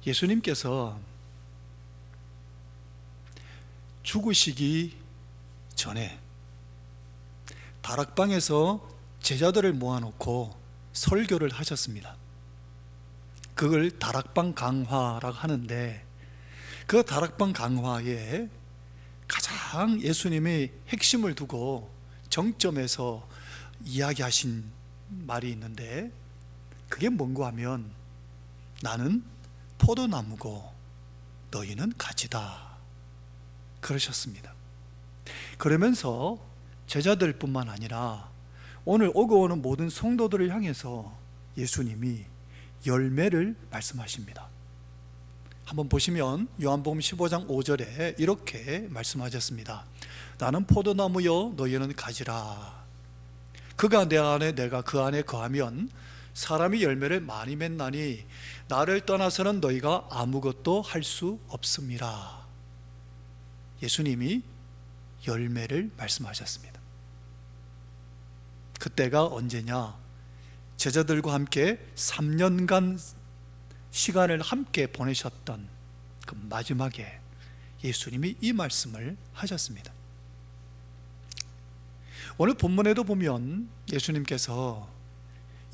예수님께서 죽으시기 전에 다락방에서 제자들을 모아놓고 설교를 하셨습니다. 그걸 다락방 강화라고 하는데, 그 다락방 강화에 가장 예수님의 핵심을 두고 정점에서 이야기하신 말이 있는데, 그게 뭔가 하면 나는 포도나무고 너희는 가지다 그러셨습니다. 그러면서 제자들뿐만 아니라 오늘 오고 오는 모든 성도들을 향해서 예수님이 열매를 말씀하십니다. 한번 보시면 요한복음 15장 5절에 이렇게 말씀하셨습니다. 나는 포도나무여 너희는 가지라. 그가 내 안에 내가 그 안에 거하면 사람이 열매를 많이 맺나니 나를 떠나서는 너희가 아무것도 할 수 없음이라. 예수님이 열매를 말씀하셨습니다. 그때가 언제냐? 제자들과 함께 3년간 시간을 함께 보내셨던 그 마지막에 예수님이 이 말씀을 하셨습니다. 오늘 본문에도 보면 예수님께서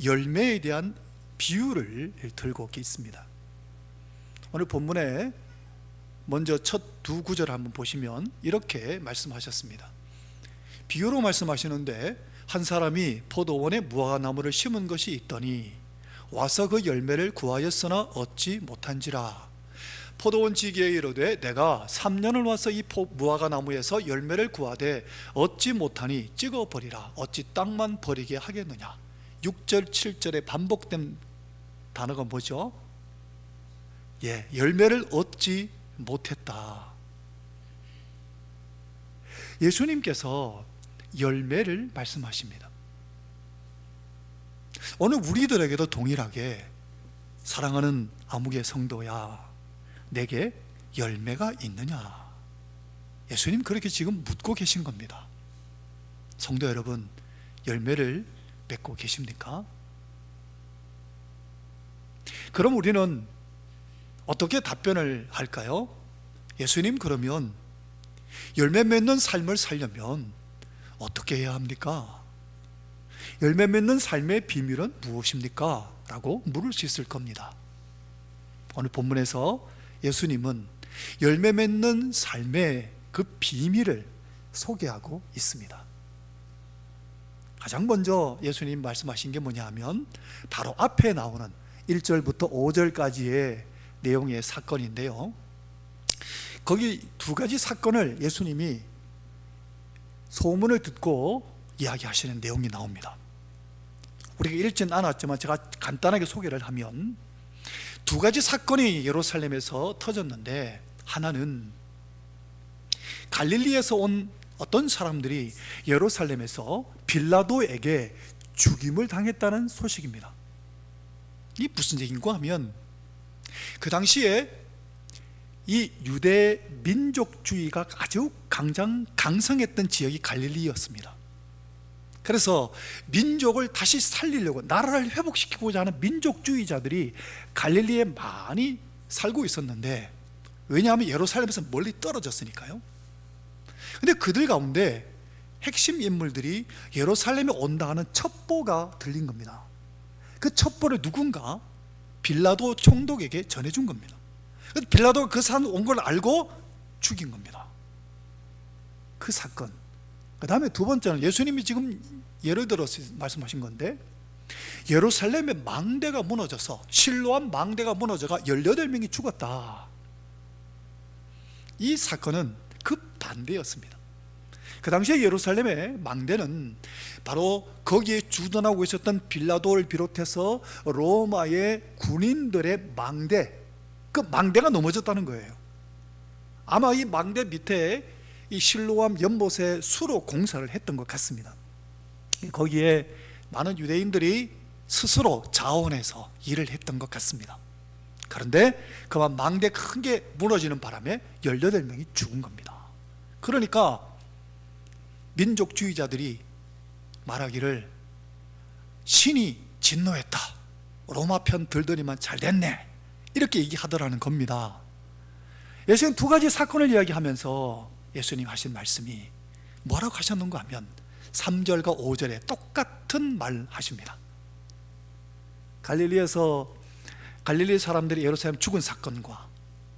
열매에 대한 비유를 들고 있습니다. 오늘 본문에 먼저 첫 두 구절 한번 보시면 이렇게 말씀하셨습니다. 비유로 말씀하시는데, 한 사람이 포도원에 무화과나무를 심은 것이 있더니 와서 그 열매를 구하였으나 얻지 못한지라. 포도원 지기에 이르되 내가 3년을 와서 이 무화과나무에서 열매를 구하되 얻지 못하니 찍어버리라. 어찌 땅만 버리게 하겠느냐. 6절 7절에 반복된 단어가 뭐죠? 열매를 얻지 못했다. 예수님께서 열매를 말씀하십니다. 오늘 우리들에게도 동일하게 사랑하는 아무개 성도야, 내게 열매가 있느냐? 예수님 그렇게 지금 묻고 계신 겁니다. 성도 여러분, 열매를 맺고 계십니까? 그럼 우리는 어떻게 답변을 할까요? 예수님, 그러면 열매 맺는 삶을 살려면 어떻게 해야 합니까? 열매 맺는 삶의 비밀은 무엇입니까? 라고 물을 수 있을 겁니다. 오늘 본문에서 예수님은 열매 맺는 삶의 그 비밀을 소개하고 있습니다. 가장 먼저 예수님 말씀하신 게 뭐냐 하면 바로 앞에 나오는 1절부터 5절까지의 내용의 사건인데요, 거기 두 가지 사건을 예수님이 소문을 듣고 이야기하시는 내용이 나옵니다. 우리가 읽지는 않았지만 제가 간단하게 소개를 하면, 두 가지 사건이 예루살렘에서 터졌는데, 하나는 갈릴리에서 온 어떤 사람들이 예루살렘에서 빌라도에게 죽임을 당했다는 소식입니다. 이 무슨 얘기인가 하면, 그 당시에 이 유대 민족주의가 아주 강성했던 지역이 갈릴리였습니다. 그래서 민족을 다시 살리려고, 나라를 회복시키고자 하는 민족주의자들이 갈릴리에 많이 살고 있었는데, 왜냐하면 예루살렘에서 멀리 떨어졌으니까요. 근데 그들 가운데 핵심 인물들이 예루살렘에 온다 하는 첩보가 들린 겁니다. 그 첩보를 누군가 빌라도 총독에게 전해준 겁니다. 빌라도가 그 사람 온 걸 알고 죽인 겁니다. 그 사건. 그 다음에 두 번째는 예수님이 지금 예를 들어서 말씀하신 건데, 예루살렘의 망대가 무너져서, 실로암 망대가 무너져가 18명이 죽었다. 이 사건은 급반대였습니다. 그 당시에 예루살렘의 망대는 바로 거기에 주둔하고 있었던 빌라도를 비롯해서 로마의 군인들의 망대, 그 망대가 넘어졌다는 거예요. 아마 이 망대 밑에 이 실로암 연못에 수로 공사를 했던 것 같습니다. 거기에 많은 유대인들이 스스로 자원해서 일을 했던 것 같습니다. 그런데 그만 망대 큰 게 무너지는 바람에 18명이 죽은 겁니다. 그러니까 민족주의자들이 말하기를 신이 진노했다, 로마 편 들더니만 잘 됐네, 이렇게 얘기하더라는 겁니다. 예수님 두 가지 사건을 이야기하면서 예수님 하신 말씀이 뭐라고 하셨는가 하면 3절과 5절에 똑같은 말 하십니다. 갈릴리 사람들이 예루살렘 죽은 사건과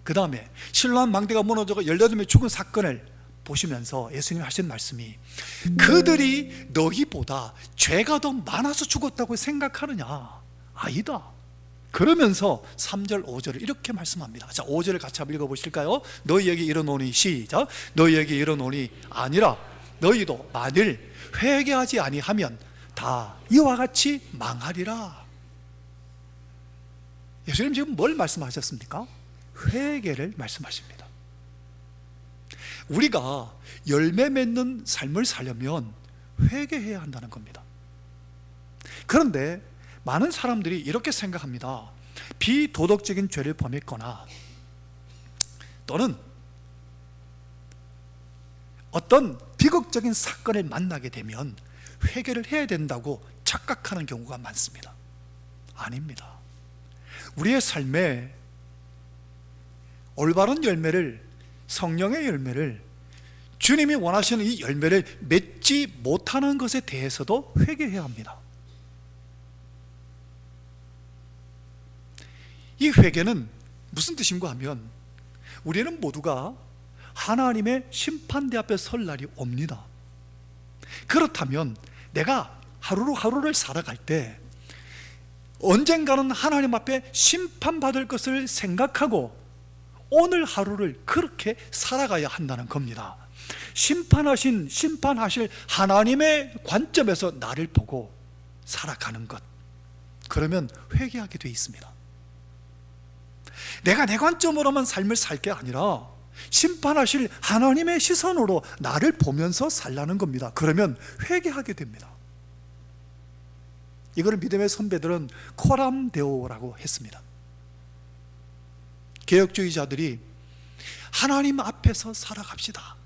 그 다음에 실로암 망대가 무너져서 18명이 죽은 사건을 보시면서 예수님이 하신 말씀이, 그들이 너희보다 죄가 더 많아서 죽었다고 생각하느냐? 아니다. 그러면서 3절 5절을 이렇게 말씀합니다. 자, 5절을 같이 한번 읽어보실까요? 너희에게 이르노니, 시작, 너희에게 이르노니 아니라 너희도 만일 회개하지 아니하면 다 이와 같이 망하리라. 예수님 지금 뭘 말씀하셨습니까? 회개를 말씀하십니다. 우리가 열매 맺는 삶을 살려면 회개해야 한다는 겁니다. 그런데 많은 사람들이 이렇게 생각합니다. 비도덕적인 죄를 범했거나 또는 어떤 비극적인 사건을 만나게 되면 회개를 해야 된다고 착각하는 경우가 많습니다. 아닙니다. 우리의 삶에 올바른 열매를, 성령의 열매를, 주님이 원하시는 이 열매를 맺지 못하는 것에 대해서도 회개해야 합니다. 이 회개는 무슨 뜻인가 하면 우리는 모두가 하나님의 심판대 앞에 설 날이 옵니다. 그렇다면 내가 하루를 살아갈 때 언젠가는 하나님 앞에 심판받을 것을 생각하고 오늘 하루를 그렇게 살아가야 한다는 겁니다. 심판하실 하나님의 관점에서 나를 보고 살아가는 것, 그러면 회개하게 돼 있습니다. 내가 내 관점으로만 삶을 살 게 아니라 심판하실 하나님의 시선으로 나를 보면서 살라는 겁니다. 그러면 회개하게 됩니다. 이걸 믿음의 선배들은 코람데오라고 했습니다. 개혁주의자들이 하나님 앞에서 살아갑시다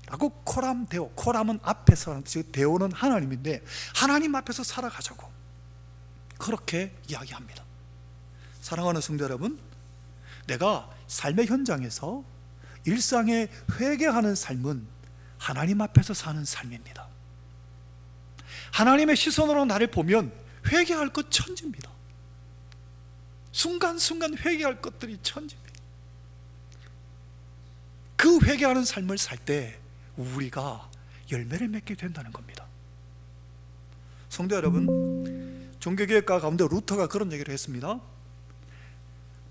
라고 코람데오, 코람은 앞에서, 즉 데오는 하나님인데 하나님 앞에서 살아가자고 그렇게 이야기합니다. 사랑하는 성도 여러분, 내가 삶의 현장에서 일상에 회개하는 삶은 하나님 앞에서 사는 삶입니다. 하나님의 시선으로 나를 보면 회개할 것 천지입니다. 순간순간 회개할 것들이 천지입니다. 그 회개하는 삶을 살 때 우리가 열매를 맺게 된다는 겁니다. 성도 여러분, 종교개혁가 가운데 루터가 그런 얘기를 했습니다.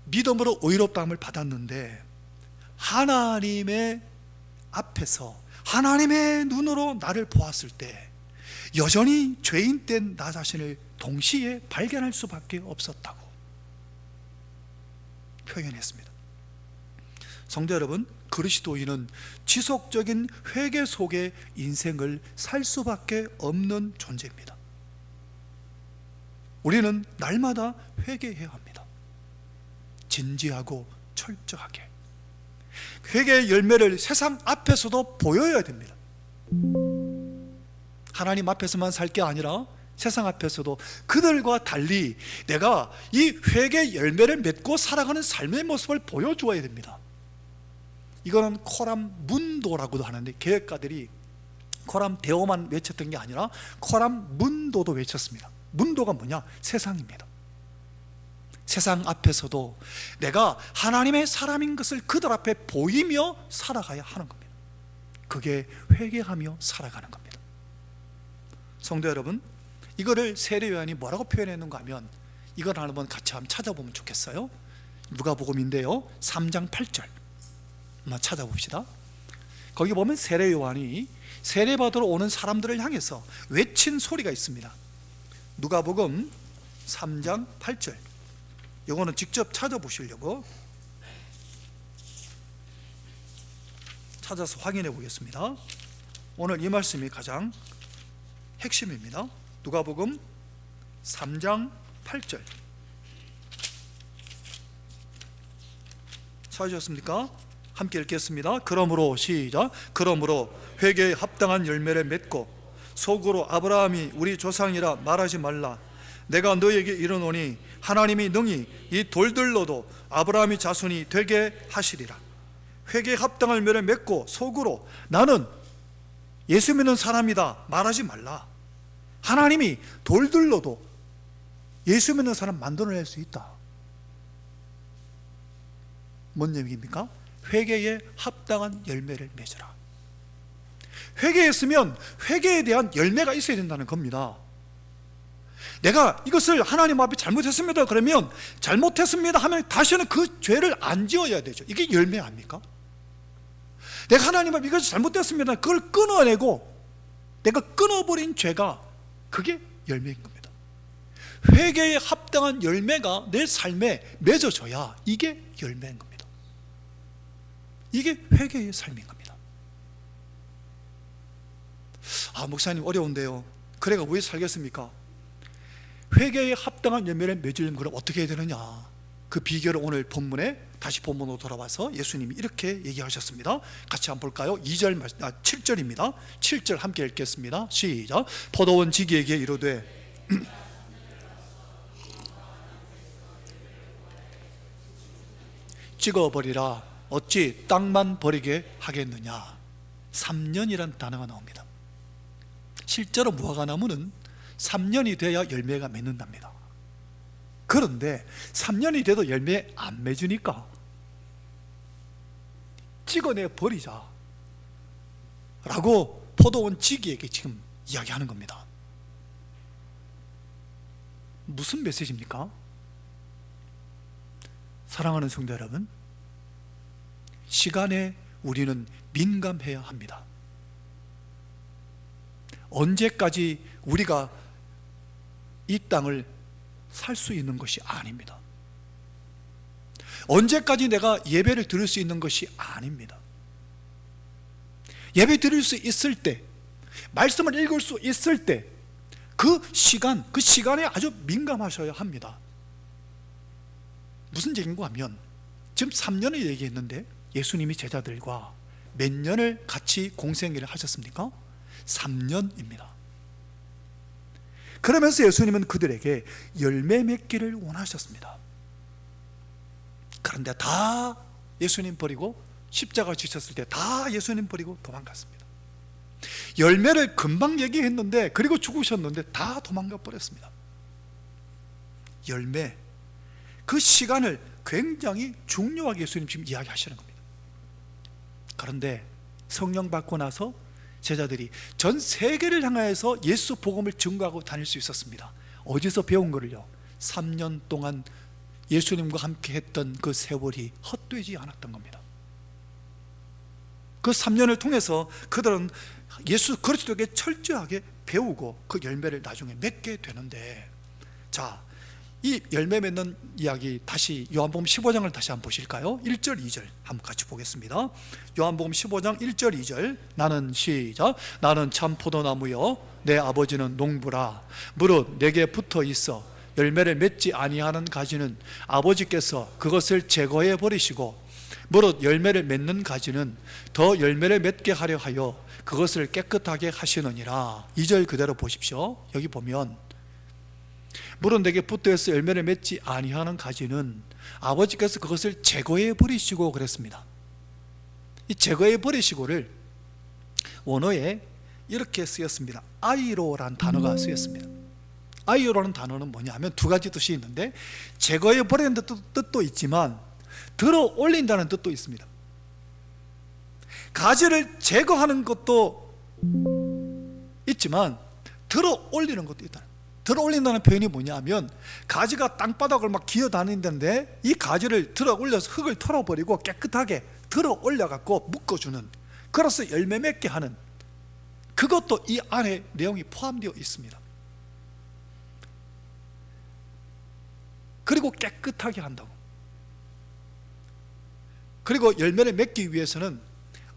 믿음으로 의롭다함을 받았는데 하나님의 앞에서 하나님의 눈으로 나를 보았을 때 여전히 죄인 된 나 자신을 동시에 발견할 수밖에 없었다고 표현했습니다. 성도 여러분, 그리스도인은 지속적인 회개 속에 인생을 살 수밖에 없는 존재입니다. 우리는 날마다 회개해야 합니다. 진지하고 철저하게 회개의 열매를 세상 앞에서도 보여야 됩니다. 하나님 앞에서만 살 게 아니라 세상 앞에서도 그들과 달리 내가 이 회개의 열매를 맺고 살아가는 삶의 모습을 보여주어야 됩니다. 이거는 코람 문도라고도 하는데 개혁가들이 코람 데오만 외쳤던 게 아니라 코람 문도도 외쳤습니다. 문도가 뭐냐? 세상입니다. 세상 앞에서도 내가 하나님의 사람인 것을 그들 앞에 보이며 살아가야 하는 겁니다. 그게 회개하며 살아가는 겁니다. 성도 여러분, 이거를 세례 요한이 뭐라고 표현했는가 하면 이걸 한번 같이 한번 찾아보면 좋겠어요. 누가복음인데요, 3장 8절 한번 찾아봅시다. 거기 보면 세례 요한이 세례받으러 오는 사람들을 향해서 외친 소리가 있습니다. 누가복음 3장 8절, 이거는 직접 찾아보시려고 찾아서 확인해 보겠습니다. 오늘 이 말씀이 가장 핵심입니다. 누가복음 3장 8절 찾으셨습니까? 함께 읽겠습니다. 그러므로 시작. 그러므로 회개에 합당한 열매를 맺고 속으로 아브라함이 우리 조상이라 말하지 말라. 내가 너에게 이르노니 하나님이 능히 이 돌들로도 아브라함의 자손이 되게 하시리라. 회개에 합당한 열매를 맺고 속으로 나는 예수 믿는 사람이다 말하지 말라. 하나님이 돌들로도 예수 믿는 사람 만들어낼 수 있다. 뭔 얘기입니까? 회개에 합당한 열매를 맺으라. 회개했으면 회개에 대한 열매가 있어야 된다는 겁니다. 내가 이것을 하나님 앞에 잘못했습니다 그러면 잘못했습니다 하면 다시는 그 죄를 안 지어야 되죠. 이게 열매 아닙니까? 내가 하나님 앞에 이것이 잘못됐습니다, 그걸 끊어내고 내가 끊어버린 죄가 그게 열매인 겁니다. 회개에 합당한 열매가 내 삶에 맺어져야 이게 열매인 겁니다. 이게 회개의 삶인 겁니다. 목사님 어려운데요. 그래가 왜 살겠습니까? 회개에 합당한 열매를 맺으려면 그럼 어떻게 해야 되느냐? 그 비결을 오늘 본문에 다시 본문으로 돌아와서 예수님이 이렇게 얘기하셨습니다. 같이 한번 볼까요? 7절입니다 7절 함께 읽겠습니다. 시작. 포도원 지기에게 이르되 찍어버리라. 어찌 땅만 버리게 하겠느냐. 3년이란 단어가 나옵니다. 실제로 무화과나무는 3년이 돼야 열매가 맺는답니다. 그런데 3년이 돼도 열매 안 맺으니까 찍어내 버리자 라고 포도원 지기에게 지금 이야기하는 겁니다. 무슨 메시지입니까? 사랑하는 성도 여러분, 시간에 우리는 민감해야 합니다. 언제까지 우리가 이 땅을 살 수 있는 것이 아닙니다. 언제까지 내가 예배를 드릴 수 있는 것이 아닙니다. 예배 드릴 수 있을 때, 말씀을 읽을 수 있을 때, 그 시간에 아주 민감하셔야 합니다. 무슨 얘기인가 하면 지금 3년을 얘기했는데 예수님이 제자들과 몇 년을 같이 공생애를 하셨습니까? 3년입니다. 그러면서 예수님은 그들에게 열매 맺기를 원하셨습니다. 그런데 다 예수님 버리고 십자가 지셨을 때 다 예수님 버리고 도망갔습니다. 열매를 금방 얘기했는데, 그리고 죽으셨는데 다 도망가 버렸습니다. 열매, 그 시간을 굉장히 중요하게 예수님 지금 이야기하시는 겁니다. 그런데 성령 받고 나서 제자들이 전 세계를 향하여서 예수 복음을 증거하고 다닐 수 있었습니다. 어디서 배운 거를요? 3년 동안 예수님과 함께 했던 그 세월이 헛되지 않았던 겁니다. 그 3년을 통해서 그들은 예수 그리스도에게 철저하게 배우고 그 열매를 나중에 맺게 되는데, 자, 이 열매 맺는 이야기 다시 요한복음 15장을 다시 한번 보실까요? 1절 2절 한번 같이 보겠습니다. 요한복음 15장 1절 2절. 나는 시작. 나는 참 포도나무여 내 아버지는 농부라. 무릇 내게 붙어 있어 열매를 맺지 아니하는 가지는 아버지께서 그것을 제거해 버리시고, 무릇 열매를 맺는 가지는 더 열매를 맺게 하려 하여 그것을 깨끗하게 하시느니라. 2절 그대로 보십시오. 여기 보면 무릇 내게 붙어서 열매를 맺지 아니하는 가지는 아버지께서 그것을 제거해 버리시고 그랬습니다. 이 제거해 버리시고를 원어에 이렇게 쓰였습니다. 아이로라는 단어가 쓰였습니다. 아이로라는 단어는 뭐냐면 두 가지 뜻이 있는데, 제거해 버리는 뜻도 있지만 들어 올린다는 뜻도 있습니다. 가지를 제거하는 것도 있지만 들어 올리는 것도 있다. 들어 올린다는 표현이 뭐냐면, 가지가 땅바닥을 막 기어다니는데 이 가지를 들어 올려서 흙을 털어버리고 깨끗하게 들어 올려갖고 묶어주는, 그래서 열매 맺게 하는, 그것도 이 안에 내용이 포함되어 있습니다. 그리고 깨끗하게 한다고. 그리고 열매를 맺기 위해서는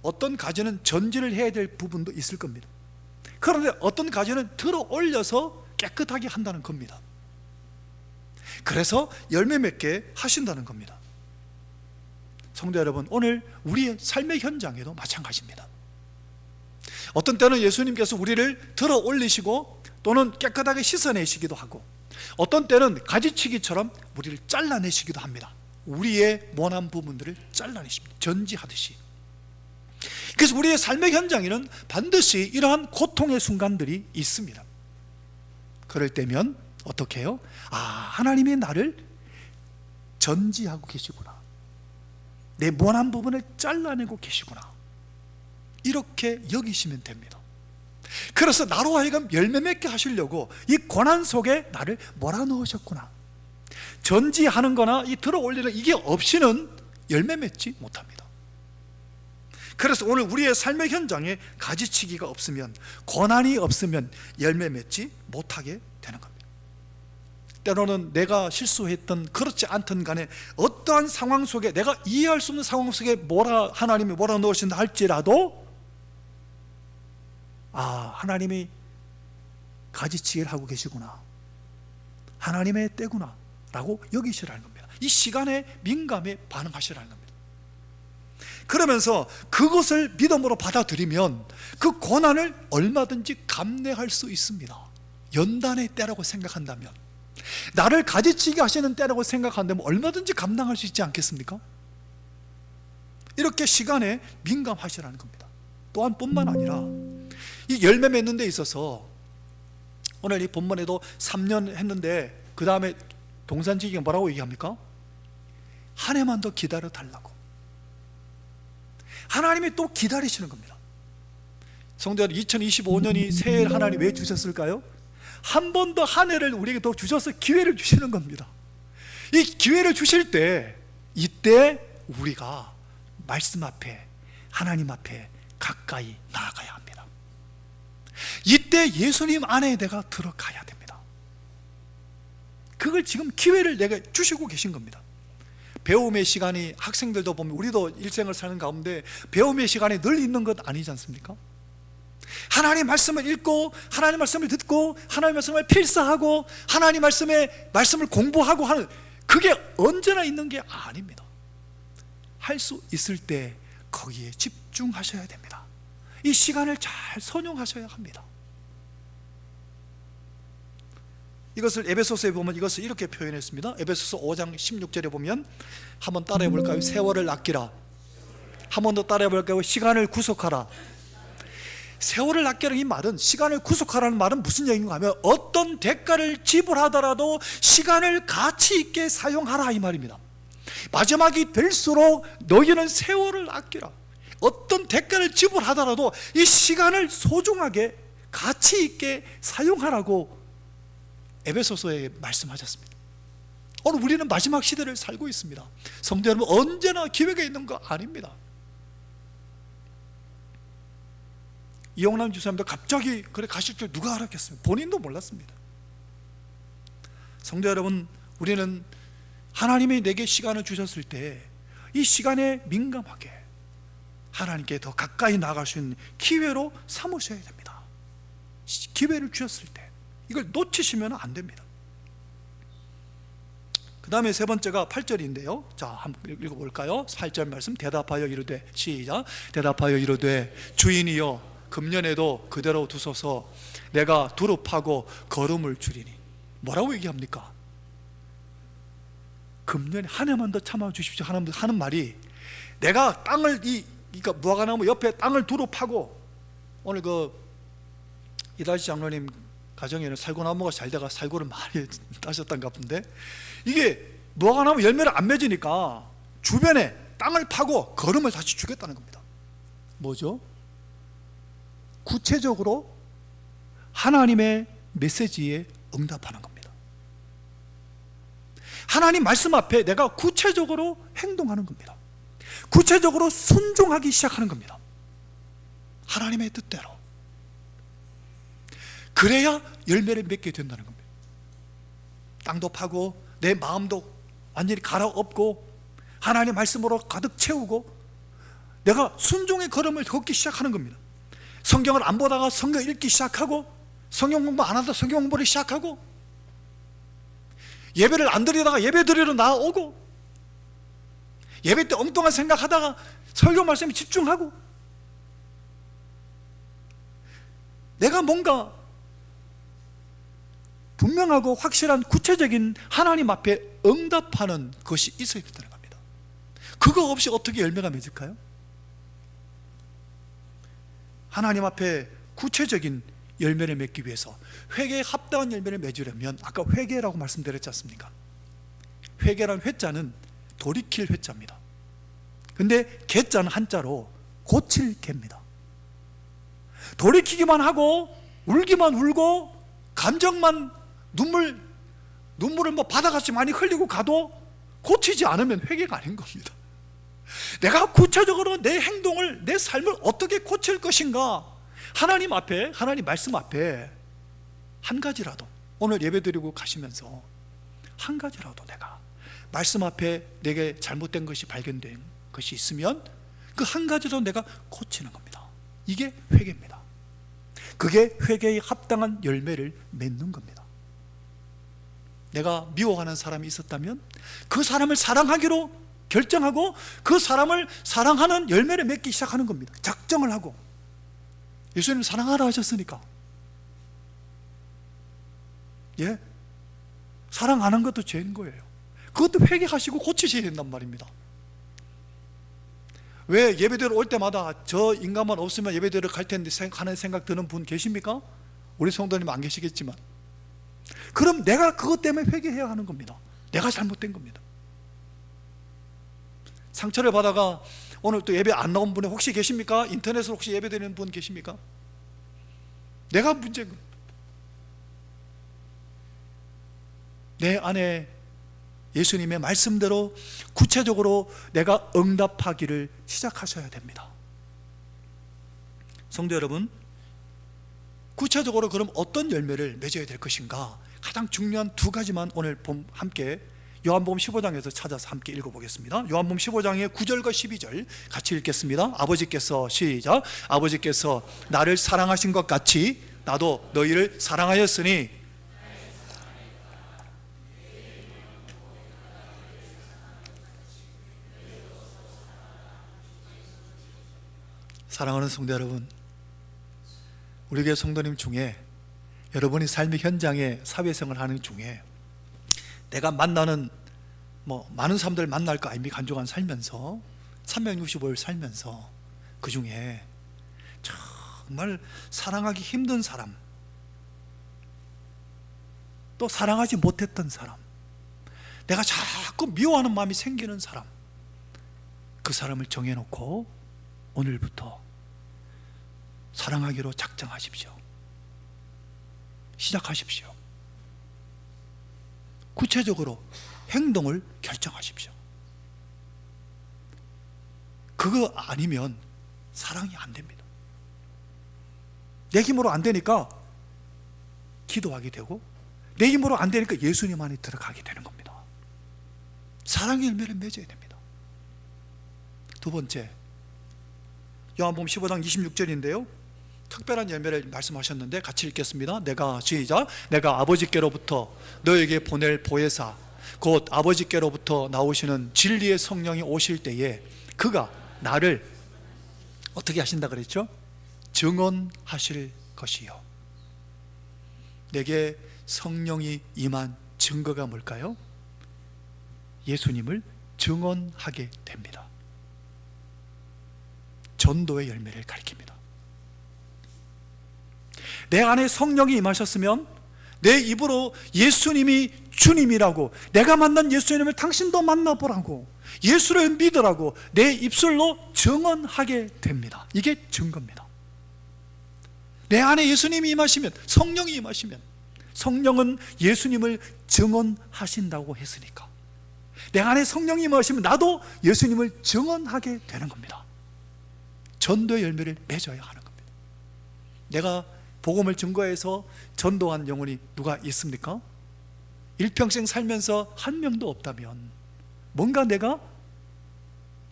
어떤 가지는 전지를 해야 될 부분도 있을 겁니다. 그런데 어떤 가지는 들어 올려서 깨끗하게 한다는 겁니다. 그래서 열매 맺게 하신다는 겁니다. 성도 여러분, 오늘 우리의 삶의 현장에도 마찬가지입니다. 어떤 때는 예수님께서 우리를 들어 올리시고 또는 깨끗하게 씻어내시기도 하고, 어떤 때는 가지치기처럼 우리를 잘라내시기도 합니다. 우리의 모난 부분들을 잘라내십니다. 전지하듯이. 그래서 우리의 삶의 현장에는 반드시 이러한 고통의 순간들이 있습니다. 그럴 때면 어떻게 해요? 하나님이 나를 전지하고 계시구나, 내 모난 부분을 잘라내고 계시구나, 이렇게 여기시면 됩니다. 그래서 나로 하여금 열매 맺게 하시려고 이 고난 속에 나를 몰아넣으셨구나, 전지하는 거나 이 들어올리는 이게 없이는 열매 맺지 못합니다. 그래서 오늘 우리의 삶의 현장에 가지치기가 없으면, 고난이 없으면 열매 맺지 못하게 되는 겁니다. 때로는 내가 실수했던 그렇지 않든 간에 어떠한 상황 속에, 내가 이해할 수 없는 상황 속에 하나님이 몰아넣으신다 할지라도 하나님이 가지치기를 하고 계시구나, 하나님의 때구나 라고 여기시라는 겁니다. 이 시간에 민감히 반응하시라는 겁니다. 그러면서 그것을 믿음으로 받아들이면 그 고난을 얼마든지 감내할 수 있습니다. 연단의 때라고 생각한다면, 나를 가지치게 하시는 때라고 생각한다면 얼마든지 감당할 수 있지 않겠습니까? 이렇게 시간에 민감하시라는 겁니다. 또한 뿐만 아니라 이 열매 맺는 데 있어서 오늘 이 본문에도 3년 했는데 그 다음에 동산지기가 뭐라고 얘기합니까? 한 해만 더 기다려 달라고. 하나님이 또 기다리시는 겁니다. 성도 여러분, 2025년이 새해를 하나님 왜 주셨을까요? 한 번 더 한 해를 우리에게 더 주셔서 기회를 주시는 겁니다. 이 기회를 주실 때, 이때 우리가 말씀 앞에, 하나님 앞에 가까이 나아가야 합니다. 이때 예수님 안에 내가 들어가야 됩니다. 그걸 지금 기회를 내가 주시고 계신 겁니다. 배움의 시간이, 학생들도 보면 우리도 일생을 사는 가운데 배움의 시간이 늘 있는 것 아니지 않습니까? 하나님 말씀을 읽고, 하나님 말씀을 듣고, 하나님 말씀을 필사하고, 하나님 말씀을 공부하고 하는, 그게 언제나 있는 게 아닙니다. 할 수 있을 때 거기에 집중하셔야 됩니다. 이 시간을 잘 선용하셔야 합니다. 이것을 에베소서에 보면 이것을 이렇게 표현했습니다. 에베소서 5장 16절에 보면, 한번 따라해 볼까요? 세월을 아끼라. 한 번 더 따라해 볼까요? 시간을 구속하라. 세월을 아끼라는 이 말은, 시간을 구속하라는 말은 무슨 얘기인가 하면, 어떤 대가를 지불하더라도 시간을 가치 있게 사용하라, 이 말입니다. 마지막이 될수록 너희는 세월을 아끼라. 어떤 대가를 지불하더라도 이 시간을 소중하게 가치 있게 사용하라고 에베소서에 말씀하셨습니다. 오늘 우리는 마지막 시대를 살고 있습니다. 성도 여러분, 언제나 기회가 있는 거 아닙니다. 이용남 집사님도 갑자기 그래 가실 줄 누가 알았겠습니까? 본인도 몰랐습니다. 성도 여러분, 우리는 하나님이 내게 시간을 주셨을 때 이 시간에 민감하게 하나님께 더 가까이 나아갈 수 있는 기회로 삼으셔야 됩니다. 기회를 주셨을 때 이걸 놓치시면 안 됩니다. 그 다음에 세 번째가 8절인데요 자, 한번 읽어볼까요? 8절 말씀, 대답하여 이르되, 시작. 대답하여 이르되, 주인이여 금년에도 그대로 두소서. 내가 두릅하고 거름을 줄이니. 뭐라고 얘기합니까? 금년에 한 해만 더 참아주십시오 하는 말이, 내가 땅을 그러니까 무화과나무 옆에 땅을 두릅하고, 오늘 이다시 장로님 가정에는 살구나무가 잘 돼가 살구를 많이 따셨던 것 같은데, 이게 무화과나무 열매를 안 맺으니까 주변에 땅을 파고 거름을 다시 주겠다는 겁니다. 뭐죠? 구체적으로 하나님의 메시지에 응답하는 겁니다. 하나님 말씀 앞에 내가 구체적으로 행동하는 겁니다. 구체적으로 순종하기 시작하는 겁니다. 하나님의 뜻대로. 그래야 열매를 맺게 된다는 겁니다. 땅도 파고 내 마음도 완전히 갈아엎고 하나님 말씀으로 가득 채우고 내가 순종의 걸음을 걷기 시작하는 겁니다. 성경을 안 보다가 성경 읽기 시작하고, 성경 공부 안 하다가 성경 공부를 시작하고, 예배를 안 드리다가 예배 드리러 나오고, 예배 때 엉뚱한 생각하다가 설교 말씀에 집중하고, 내가 뭔가 분명하고 확실한 구체적인 하나님 앞에 응답하는 것이 있어야 된다는 겁니다. 그거 없이 어떻게 열매가 맺을까요? 하나님 앞에 구체적인 열매를 맺기 위해서 회개에 합당한 열매를 맺으려면 아까 회개라고 말씀드렸지 않습니까? 회개란 회자는 돌이킬 회자입니다. 근데 개자는 한자로 고칠 개입니다. 돌이키기만 하고 울기만 울고 감정만 눈물을 바다같이 많이 흘리고 가도 고치지 않으면 회개가 아닌 겁니다. 내가 구체적으로 내 행동을, 내 삶을 어떻게 고칠 것인가, 하나님 앞에, 하나님 말씀 앞에 한 가지라도, 오늘 예배드리고 가시면서 한 가지라도 내가 말씀 앞에 내게 잘못된 것이 발견된 것이 있으면 그 한 가지라도 내가 고치는 겁니다. 이게 회개입니다. 그게 회개에 합당한 열매를 맺는 겁니다. 내가 미워하는 사람이 있었다면 그 사람을 사랑하기로 결정하고 그 사람을 사랑하는 열매를 맺기 시작하는 겁니다. 작정을 하고. 예수님 사랑하라 하셨으니까. 예? 사랑 안 한 것도 죄인 거예요. 그것도 회개하시고 고치셔야 된단 말입니다. 왜 예배드리러 올 때마다 저 인간만 없으면 예배드리러 갈 텐데 하는 생각 드는 분 계십니까? 우리 성도님 안 계시겠지만, 그럼 내가 그것 때문에 회개해야 하는 겁니다. 내가 잘못된 겁니다. 상처를 받아가 오늘 또 예배 안 나온 분이 혹시 계십니까? 인터넷으로 혹시 예배 드리는 분 계십니까? 내가 문제인 겁니다. 내 안에 예수님의 말씀대로 구체적으로 내가 응답하기를 시작하셔야 됩니다. 성도 여러분, 구체적으로 그럼 어떤 열매를 맺어야 될 것인가? 가장 중요한 두 가지만 오늘 함께 요한복음 15장에서 찾아서 함께 읽어보겠습니다. 요한복음 15장의 9절과 12절 같이 읽겠습니다. 아버지께서, 시작, 아버지께서 나를 사랑하신 것 같이 나도 너희를 사랑하였으니. 사랑하는 성도 여러분, 우리 교회 성도님 중에 여러분이 삶의 현장에 사회생활 하는 중에 내가 만나는 많은 사람들 만날 거 아닙니까? 한 주간 살면서 365일 살면서 그 중에 정말 사랑하기 힘든 사람, 또 사랑하지 못했던 사람, 내가 자꾸 미워하는 마음이 생기는 사람, 그 사람을 정해놓고 오늘부터 사랑하기로 작정하십시오. 시작하십시오. 구체적으로 행동을 결정하십시오. 그거 아니면 사랑이 안 됩니다. 내 힘으로 안 되니까 기도하게 되고, 내 힘으로 안 되니까 예수님 안에 들어가게 되는 겁니다. 사랑의 열매를 맺어야 됩니다. 두 번째, 요한복음 15장 26절인데요 특별한 열매를 말씀하셨는데 같이 읽겠습니다. 시작, 내가 아버지께로부터 너에게 보낼 보혜사 곧 아버지께로부터 나오시는 진리의 성령이 오실 때에 그가 나를 어떻게 하신다 그랬죠? 증언하실 것이요. 내게 성령이 임한 증거가 뭘까요? 예수님을 증언하게 됩니다. 전도의 열매를 가리킵니다. 내 안에 성령이 임하셨으면 내 입으로 예수님이 주님이라고, 내가 만난 예수님을 당신도 만나보라고, 예수를 믿으라고 내 입술로 증언하게 됩니다. 이게 증거입니다. 내 안에 예수님이 임하시면, 성령이 임하시면, 성령은 예수님을 증언하신다고 했으니까 내 안에 성령이 임하시면 나도 예수님을 증언하게 되는 겁니다. 전도의 열매를 맺어야 하는 겁니다. 내가 복음을 증거해서 전도한 영혼이 누가 있습니까? 일평생 살면서 한 명도 없다면 뭔가 내가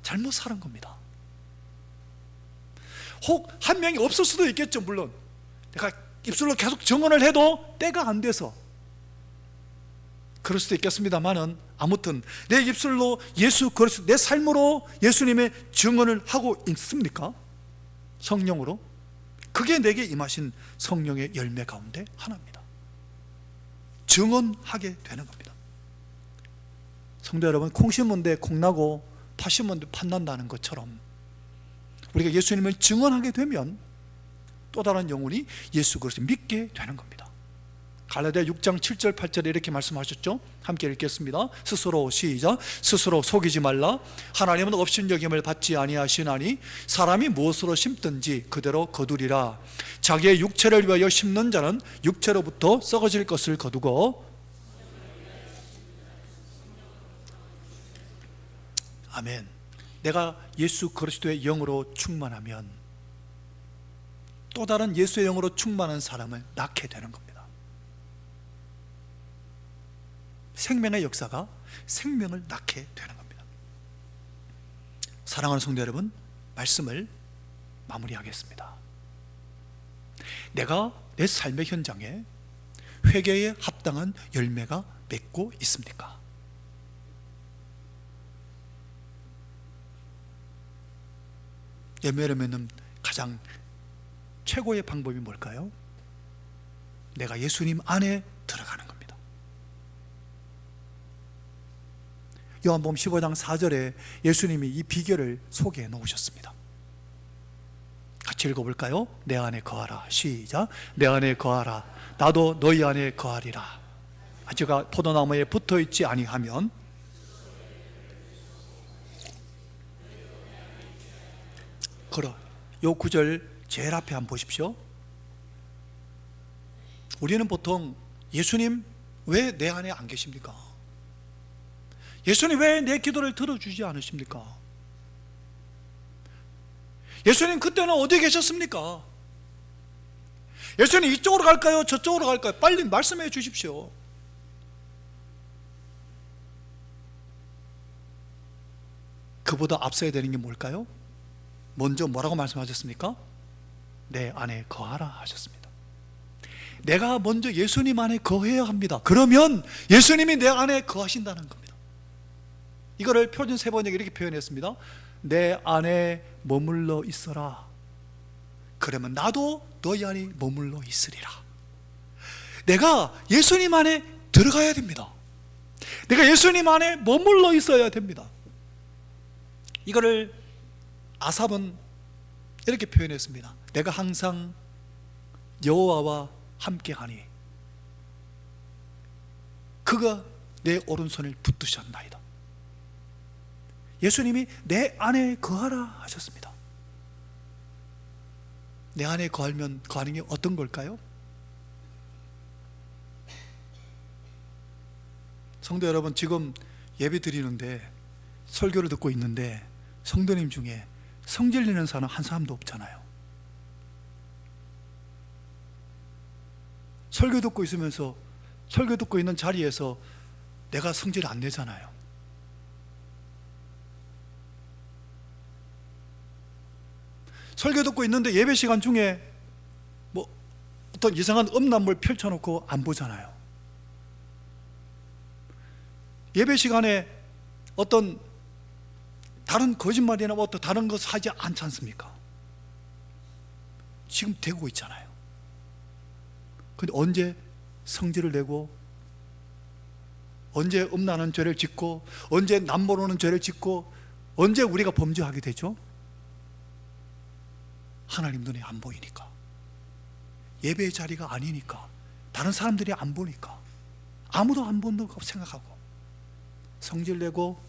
잘못 살은 겁니다. 혹 한 명이 없을 수도 있겠죠. 물론 내가 입술로 계속 증언을 해도 때가 안 돼서 그럴 수도 있겠습니다만은, 아무튼 내 입술로 내 삶으로 예수님의 증언을 하고 있습니까? 성령으로. 그게 내게 임하신 성령의 열매 가운데 하나입니다. 증언하게 되는 겁니다. 성도 여러분, 콩 심은데 콩 나고 팥 심은데 팥 난다는 것처럼 우리가 예수님을 증언하게 되면 또 다른 영혼이 예수 그리스도를 믿게 되는 겁니다. 갈라디아 6장 7절 8절에 이렇게 말씀하셨죠. 함께 읽겠습니다. 스스로 시작. 스스로 속이지 말라. 하나님은 업신여김을 받지 아니하시나니 사람이 무엇으로 심든지 그대로 거두리라. 자기의 육체를 위하여 심는 자는 육체로부터 썩어질 것을 거두고. 아멘. 내가 예수 그리스도의 영으로 충만하면 또 다른 예수의 영으로 충만한 사람을 낳게 되는 겁니다. 생명의 역사가 생명을 낳게 되는 겁니다. 사랑하는 성도 여러분, 말씀을 마무리하겠습니다. 내가 내 삶의 현장에 회개에 합당한 열매가 맺고 있습니까? 열매를 맺는 가장 최고의 방법이 뭘까요? 내가 예수님 안에 들어가는 겁니다. 요한복음 15장 4절에 예수님이 이 비결을 소개해 놓으셨습니다. 같이 읽어볼까요? 내 안에 거하라. 시작. 내 안에 거하라. 나도 너희 안에 거하리라. 아주가 포도나무에 붙어있지 아니하면. 그러, 요 구절 제일 앞에 한번 보십시오. 우리는 보통 예수님 왜 내 안에 안 계십니까? 예수님 왜 내 기도를 들어주지 않으십니까? 예수님 그때는 어디 계셨습니까? 예수님 이쪽으로 갈까요? 저쪽으로 갈까요? 빨리 말씀해 주십시오. 그보다 앞서야 되는 게 뭘까요? 먼저 뭐라고 말씀하셨습니까? 내 안에 거하라 하셨습니다. 내가 먼저 예수님 안에 거해야 합니다. 그러면 예수님이 내 안에 거하신다는 겁니다. 이거를 표준 세번역에 이렇게 표현했습니다. 내 안에 머물러 있어라. 그러면 나도 너희 안에 머물러 있으리라. 내가 예수님 안에 들어가야 됩니다. 내가 예수님 안에 머물러 있어야 됩니다. 이거를 아삽은 이렇게 표현했습니다. 내가 항상 여호와와 함께하니 그가 내 오른손을 붙드셨나이다. 예수님이 내 안에 거하라 하셨습니다. 내 안에 거하면 거하는 게 어떤 걸까요? 성도 여러분, 지금 예배 드리는데 설교를 듣고 있는데 성도님 중에 성질 내는 사람 한 사람도 없잖아요. 설교 듣고 있으면서 설교 듣고 있는 자리에서 내가 성질 안 내잖아요. 설교 듣고 있는데 예배 시간 중에 뭐 어떤 이상한 음란물 펼쳐놓고 안 보잖아요. 예배 시간에 어떤 다른 거짓말이나 어떤 다른 것을 하지 않지 않습니까? 지금 되고 있잖아요. 근데 언제 성질을 내고, 언제 음란한 죄를 짓고, 언제 남모르는 죄를 짓고, 언제 우리가 범죄하게 되죠? 하나님 눈에 안 보이니까, 예배의 자리가 아니니까, 다른 사람들이 안 보니까, 아무도 안 본다고 생각하고 성질 내고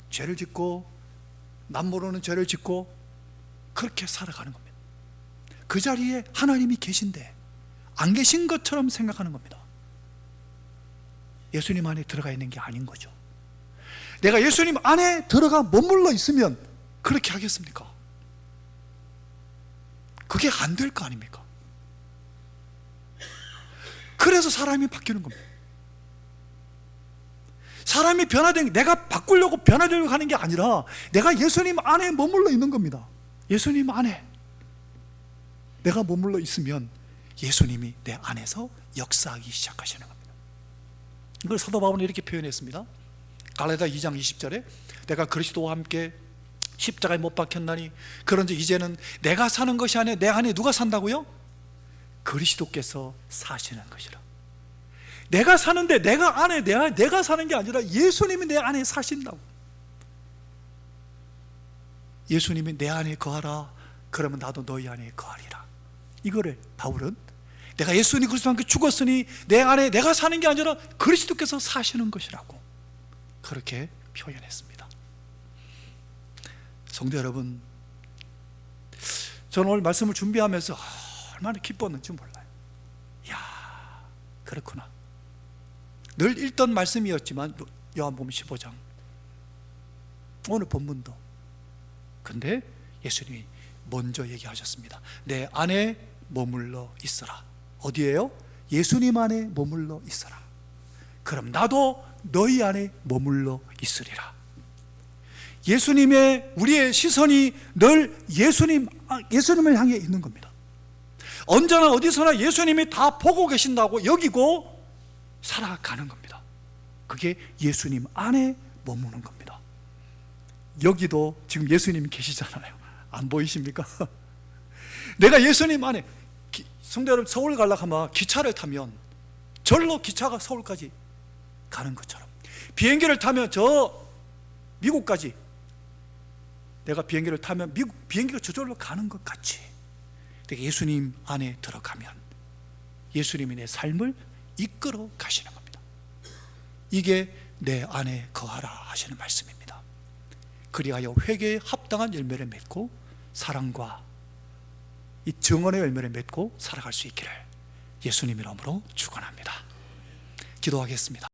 죄를 짓고 남모르는 죄를 짓고 그렇게 살아가는 겁니다. 그 자리에 하나님이 계신데 안 계신 것처럼 생각하는 겁니다. 예수님 안에 들어가 있는 게 아닌 거죠. 내가 예수님 안에 들어가 머물러 있으면 그렇게 하겠습니까? 그게 안 될 거 아닙니까? 그래서 사람이 바뀌는 겁니다. 사람이 변화된 게 내가 바꾸려고 변화되려고 하는 게 아니라 내가 예수님 안에 머물러 있는 겁니다. 예수님 안에 내가 머물러 있으면 예수님이 내 안에서 역사하기 시작하시는 겁니다. 이걸 사도 바울은 이렇게 표현했습니다. 갈라디아 2장 20절에 내가 그리스도와 함께 십자가에 못 박혔나니 그런즉 이제는 내가 사는 것이 아니라 내 안에 누가 산다고요? 그리스도께서 사시는 것이라. 내가 사는데 내가 사는 게 아니라 예수님이 내 안에 사신다고. 예수님이 내 안에 거하라, 그러면 나도 너희 안에 거하리라. 이거를 바울은 내가 예수님 그리스도와 함께 죽었으니 내 안에 내가 사는 게 아니라 그리스도께서 사시는 것이라고 그렇게 표현했습니다. 성도 여러분, 저는 오늘 말씀을 준비하면서 얼마나 기뻤는지 몰라요. 이야, 그렇구나. 늘 읽던 말씀이었지만 요한복음 15장 오늘 본문도, 근데 예수님이 먼저 얘기하셨습니다. 내 안에 머물러 있어라. 어디에요? 예수님 안에 머물러 있어라. 그럼 나도 너희 안에 머물러 있으리라. 예수님의 우리의 시선이 늘 예수님을 향해 있는 겁니다. 언제나 어디서나 예수님이 다 보고 계신다고 여기고 살아가는 겁니다. 그게 예수님 안에 머무는 겁니다. 여기도 지금 예수님이 계시잖아요. 안 보이십니까? 내가 예수님 안에, 성도 여러분, 서울 가려고 하면 기차를 타면 절로 기차가 서울까지 가는 것처럼, 비행기를 타면 저 미국까지, 내가 비행기를 타면 미국 비행기가 저절로 가는 것 같이, 내가 예수님 안에 들어가면 예수님이 내 삶을 이끌어 가시는 겁니다. 이게 내 안에 거하라 하시는 말씀입니다. 그리하여 회개에 합당한 열매를 맺고 사랑과 이 증언의 열매를 맺고 살아갈 수 있기를 예수님 이름으로 축원합니다. 기도하겠습니다.